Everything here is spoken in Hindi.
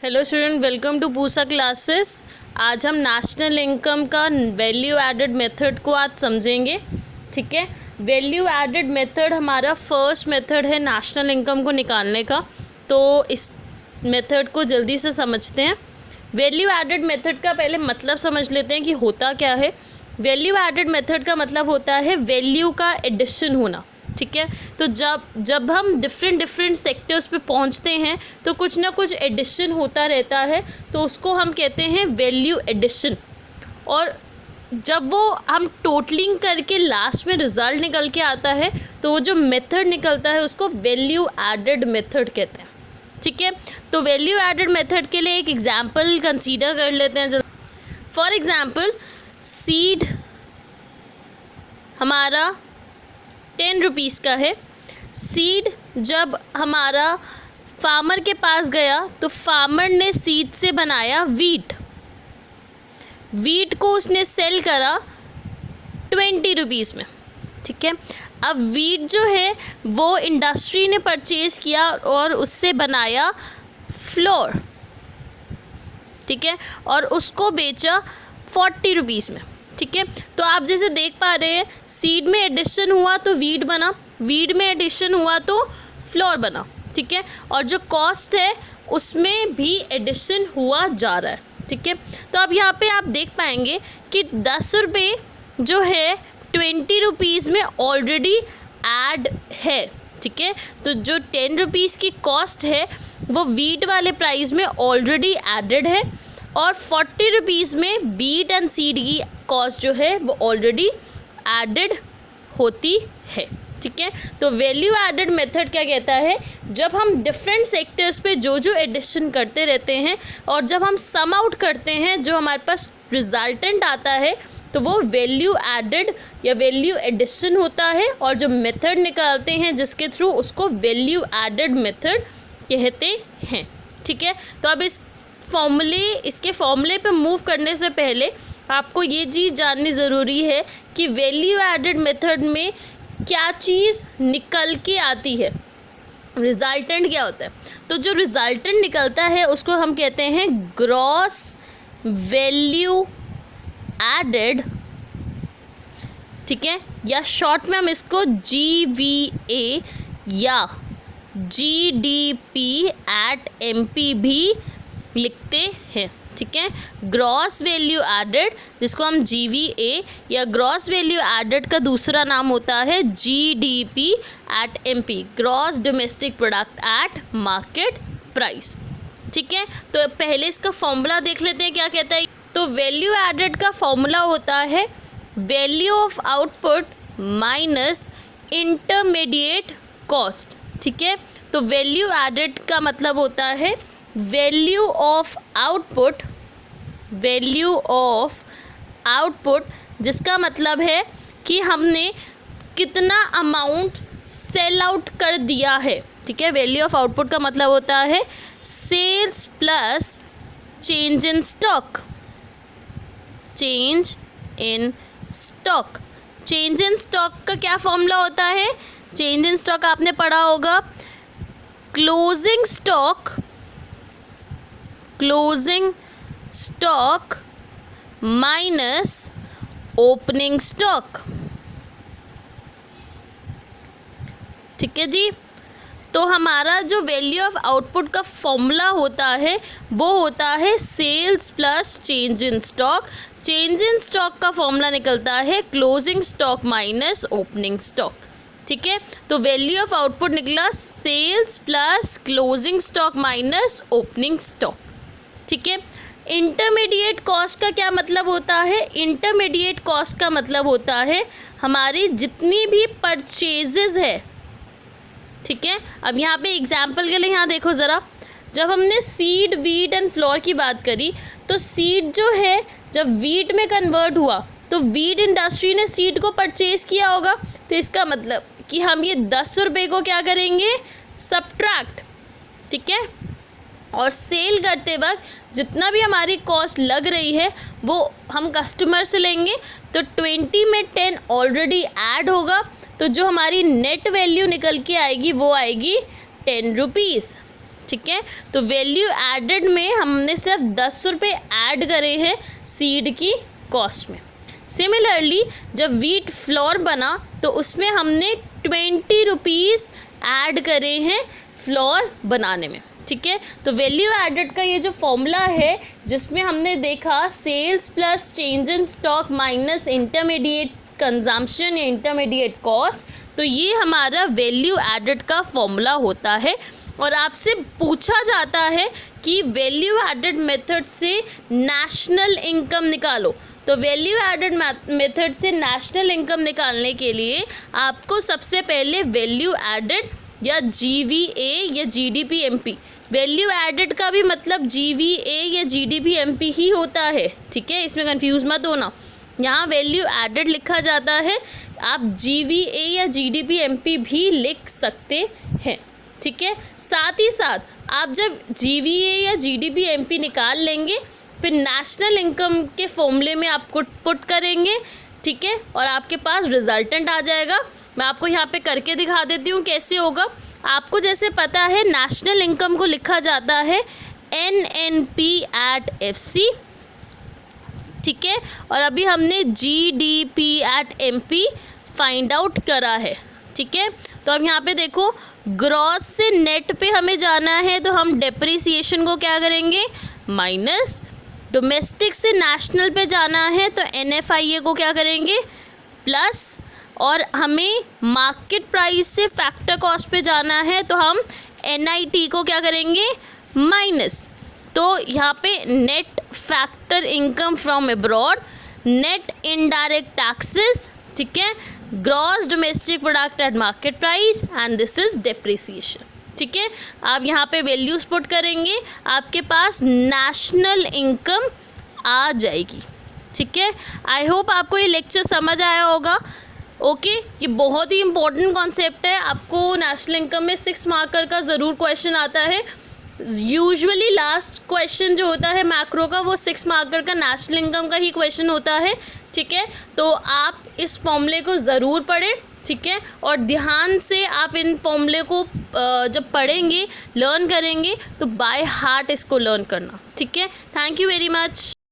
Hello student, welcome to Pusa classes. आज हम नेशनल इनकम का वैल्यू एडेड मेथड को आज समझेंगे। ठीक है, वैल्यू एडेड मेथड हमारा फर्स्ट मेथड है नेशनल इनकम को निकालने का। तो इस मेथड को जल्दी से समझते हैं। वैल्यू एडेड मेथड का पहले मतलब समझ लेते हैं कि होता क्या है। वैल्यू एडेड मेथड का मतलब होता है वैल्यू का एडिशन होना। ठीक है, तो जब हम डिफरेंट सेक्टर्स पे पहुंचते हैं तो कुछ ना कुछ एडिशन होता रहता है, तो उसको हम कहते हैं वैल्यू एडिशन। और जब वो हम टोटलिंग करके लास्ट में रिज़ल्ट निकल के आता है तो वो जो मेथड निकलता है उसको वैल्यू एडेड मेथड कहते हैं। ठीक है, तो वैल्यू एडेड मेथड के लिए एक एग्जांपल कंसीडर कर लेते हैं। फॉर एग्जांपल, सीड हमारा 10 रुपीज़ का है। सीड जब हमारा फार्मर के पास गया तो फार्मर ने सीड से बनाया वीट को उसने सेल करा 20 रुपीज़ में। ठीक है, अब वीट जो है वो इंडस्ट्री ने परचेज़ किया और उससे बनाया फ्लोर। ठीक है, और उसको बेचा 40 रुपीज़ में। ठीक है, तो आप जैसे देख पा रहे हैं, सीड में एडिशन हुआ तो वीट बना, वीट में एडिशन हुआ तो फ्लोर बना। ठीक है, और जो कॉस्ट है उसमें भी एडिशन हुआ जा रहा है। ठीक है, तो अब यहाँ पे आप देख पाएंगे कि 10 रुपये जो है 20 रुपीज़ में ऑलरेडी ऐड है। ठीक है, तो जो 10 रुपीज़ की कॉस्ट है वो वीट वाले प्राइस में ऑलरेडी एडेड है, और 40 रुपीज़ में वीट एंड सीड की कॉस्ट जो है वो ऑलरेडी एडेड होती है। ठीक है, तो वैल्यू एडेड मेथड क्या कहता है, जब हम डिफरेंट सेक्टर्स पे जो एडिशन करते रहते हैं और जब हम सम आउट करते हैं, जो हमारे पास रिजल्टेंट आता है, तो वो वैल्यू एडेड या वैल्यू एडिशन होता है। और जो मेथड निकालते हैं जिसके थ्रू, उसको वैल्यू एडेड मेथड कहते हैं। ठीक है, तो अब इसके फॉर्मूले पे मूव करने से पहले आपको ये चीज़ जाननी ज़रूरी है कि वैल्यू एडेड मेथड में क्या चीज़ निकल के आती है, रिजल्टेंट क्या होता है। तो जो रिजल्टेंट निकलता है उसको हम कहते हैं ग्रॉस वैल्यू एडेड। ठीक है, या शॉर्ट में हम इसको GVA या GDP एट MP भी लिखते हैं। ठीक है, ग्रॉस वैल्यू एडेड, जिसको हम GVA या ग्रॉस वैल्यू एडेड का दूसरा नाम होता है GDP at MP, gross domestic product at market price. ठीक है, तो पहले इसका फॉर्मूला देख लेते हैं क्या कहता है। तो वैल्यू एडेड का फॉर्मूला होता है value of output minus intermediate cost. ठीक है, तो वैल्यू एडेड का मतलब होता है वैल्यू ऑफ आउटपुट, जिसका मतलब है कि हमने कितना अमाउंट सेल आउट कर दिया है। ठीक है, वैल्यू ऑफ आउटपुट का मतलब होता है sales plus change in stock. Change in stock का क्या फॉर्मूला होता है, चेंज इन स्टॉक आपने पढ़ा होगा, closing stock minus opening stock. ठीक है जी, तो हमारा जो वैल्यू ऑफ आउटपुट का फॉर्मूला होता है वो होता है sales plus change in stock. Change in stock का फॉर्मूला निकलता है closing stock minus opening stock. ठीक है, तो वैल्यू ऑफ आउटपुट निकला sales plus closing stock minus opening stock. ठीक है, इंटरमीडिएट कॉस्ट का क्या मतलब होता है, इंटरमीडिएट कॉस्ट का मतलब होता है हमारी जितनी भी परचेजेस है। ठीक है, अब यहाँ पे एग्जाम्पल के लिए यहाँ देखो ज़रा, जब हमने सीड, वीट एंड फ्लोर की बात करी, तो सीड जो है जब वीट में कन्वर्ट हुआ तो वीट इंडस्ट्री ने सीड को परचेज़ किया होगा, तो इसका मतलब कि हम ये 10 रुपये को क्या करेंगे, सब्ट्रैक्ट। ठीक है, और सेल करते वक्त जितना भी हमारी कॉस्ट लग रही है वो हम कस्टमर से लेंगे, तो 20 में 10 ऑलरेडी ऐड होगा, तो जो हमारी नेट वैल्यू निकल के आएगी वो आएगी 10 रुपीज़। ठीक है। तो वैल्यू एडेड में हमने सिर्फ 10 रुपये ऐड करे हैं सीड की कॉस्ट में। सिमिलरली जब वीट फ्लोर बना तो उसमें हमने 20 रुपीज़ ऐड करे हैं फ्लोर बनाने में, ठीक है। तो वैल्यू एडेड का ये जो फॉर्मूला है जिसमें हमने देखा sales plus change in stock minus intermediate consumption या इंटरमीडिएट कॉस्ट, तो ये हमारा वैल्यू एडेड का फॉर्मूला होता है। और आपसे पूछा जाता है कि वैल्यू एडेड मेथड से नेशनल इनकम निकालो। तो वैल्यू एडेड मेथड से नेशनल इनकम निकालने के लिए आपको सबसे पहले वैल्यू एडेड या GVA या GDP-MP, वैल्यू एडेड का भी मतलब GVA या GDP-MP ही होता है, ठीक है, इसमें कंफ्यूज मत होना। यहाँ वैल्यू एडेड लिखा जाता है, आप GVA या GDP-MP भी लिख सकते हैं, ठीक है। साथ ही साथ आप जब GVA या GDP-MP निकाल लेंगे फिर नेशनल इनकम के फॉर्मूले में आपको पुट करेंगे, ठीक है, और आपके पास रिजल्टेंट आ जाएगा। मैं आपको यहाँ पे करके दिखा देती हूँ कैसे होगा। आपको जैसे पता है नेशनल इनकम को लिखा जाता है NNP@FC, ठीक है, और अभी हमने GDP@MP फाइंड आउट करा है, ठीक है। तो अब यहाँ पे देखो ग्रॉस से नेट पे हमें जाना है तो हम डेप्रिसिएशन को क्या करेंगे माइनस, डोमेस्टिक से नेशनल पे जाना है तो NFIA को क्या करेंगे प्लस, और हमें मार्केट प्राइस से फैक्टर कॉस्ट पे जाना है तो हम NIT को क्या करेंगे माइनस। तो यहाँ पे net factor income from abroad, net indirect taxes, ठीक है, gross domestic product at market price and this is depreciation, ठीक है। आप यहाँ पे वैल्यूज पुट करेंगे, आपके पास नेशनल इनकम आ जाएगी, ठीक है। आई होप आपको ये लेक्चर समझ आया होगा। ओके, ये बहुत ही इंपॉर्टेंट कॉन्सेप्ट है। आपको नेशनल इनकम में 6 मार्कर का ज़रूर क्वेश्चन आता है। यूजुअली लास्ट क्वेश्चन जो होता है मैक्रो का वो 6 मार्कर का नेशनल इनकम का ही क्वेश्चन होता है, ठीक है। तो आप इस फॉर्मूले को ज़रूर पढ़ें, ठीक है, और ध्यान से आप इन फॉर्मूले को जब पढ़ेंगे लर्न करेंगे तो बाय हार्ट इसको लर्न करना, ठीक है। Thank you very much.